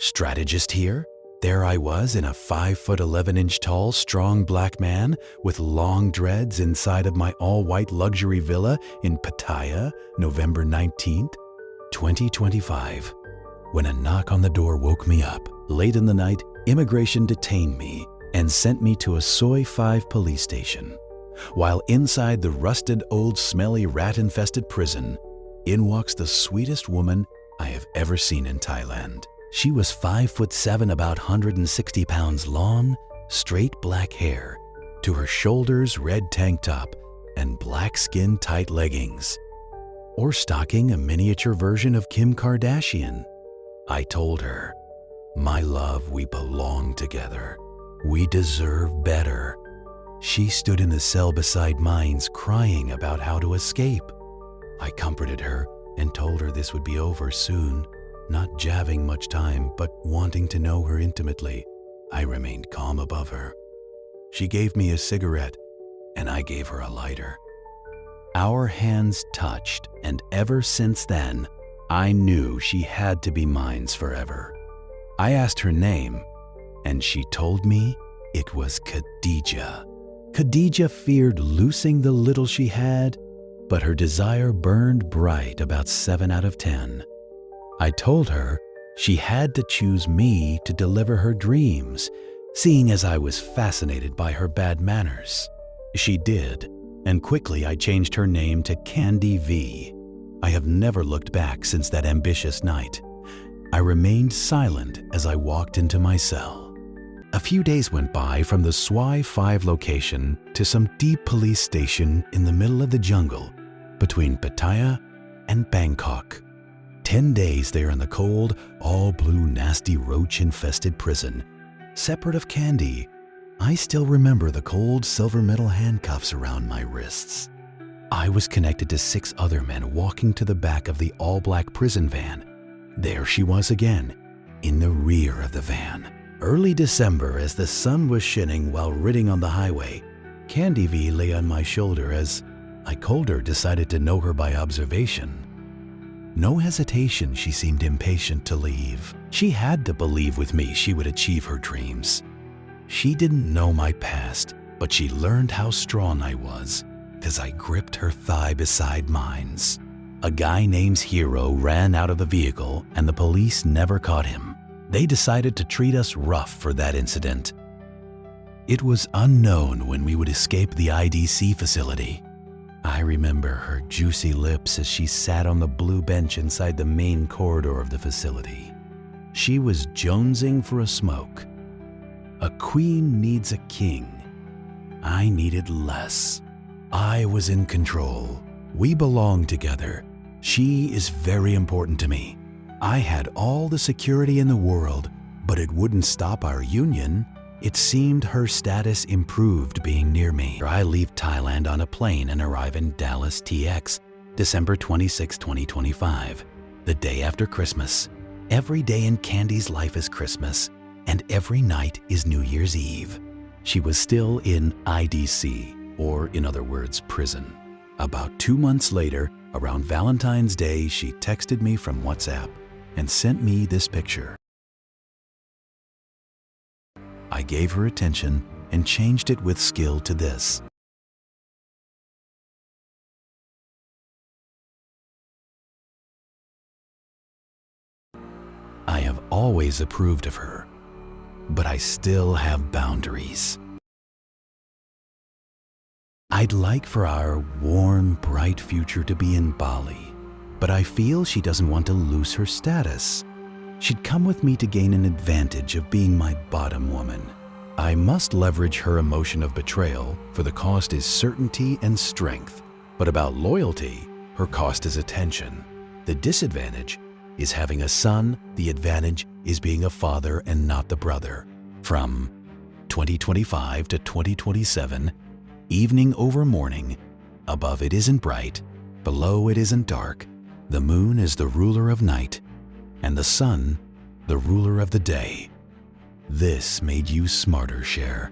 Strategist here? There I was in a 5'11" tall, strong black man with long dreads inside of my all-white luxury villa in Pattaya, November 19th, 2025. When a knock on the door woke me up, late in the night, immigration detained me and sent me to a Soi 5 police station. While inside the rusted, old, smelly, rat-infested prison, in walks the sweetest woman I have ever seen in Thailand. She was 5'7", about 160 pounds long, straight black hair, to her shoulders red tank top and black skin tight leggings. Or stalking a miniature version of Kim Kardashian. I told her, "My love, we belong together. We deserve better." She stood in the cell beside mine, crying about how to escape. I comforted her and told her this would be over soon. Not javing much time, but wanting to know her intimately, I remained calm above her. She gave me a cigarette, and I gave her a lighter. Our hands touched, and ever since then, I knew she had to be mine forever. I asked her name, and she told me it was Khadija. Khadija feared losing the little she had, but her desire burned bright about 7 out of 10. I told her she had to choose me to deliver her dreams, seeing as I was fascinated by her bad manners. She did, and quickly I changed her name to D.O.V.E. I have never looked back since that ambitious night. I remained silent as I walked into my cell. A few days went by from the Soi 5 location to some deep police station in the middle of the jungle between Pattaya and Bangkok. 10 days there in the cold, all-blue, nasty, roach-infested prison. Separate of Candy, I still remember the cold silver metal handcuffs around my wrists. I was connected to 6 other men walking to the back of the all-black prison van. There she was again, in the rear of the van. Early December, as the sun was shining while riding on the highway, D.O.V.E. lay on my shoulder as I colder decided to know her by observation. No hesitation, she seemed impatient to leave. She had to believe with me she would achieve her dreams. She didn't know my past, but she learned how strong I was as I gripped her thigh beside mine's. A guy named Hero ran out of the vehicle and the police never caught him. They decided to treat us rough for that incident. It was unknown when we would escape the IDC facility. I remember her juicy lips as she sat on the blue bench inside the main corridor of the facility. She was jonesing for a smoke. A queen needs a king. I needed less. I was in control. We belonged together. She is very important to me. I had all the security in the world, but it wouldn't stop our union. It seemed her status improved being near me. I leave Thailand on a plane and arrive in Dallas, TX, December 26, 2025, the day after Christmas. Every day in Candy's life is Christmas, and every night is New Year's Eve. She was still in IDC, or in other words, prison. About 2 months later, around Valentine's Day, she texted me from WhatsApp and sent me this picture. I gave her attention and changed it with skill to this. I have always approved of her, but I still have boundaries. I'd like for our warm, bright future to be in Bali, but I feel she doesn't want to lose her status. She'd come with me to gain an advantage of being my bottom woman. I must leverage her emotion of betrayal, for the cost is certainty and strength. But about loyalty, her cost is attention. The disadvantage is having a son, the advantage is being a father and not the brother. From 2025 to 2027, evening over morning, above it isn't bright, below it isn't dark. The moon is the ruler of night, and the sun, the ruler of the day. This made you smarter, Cher.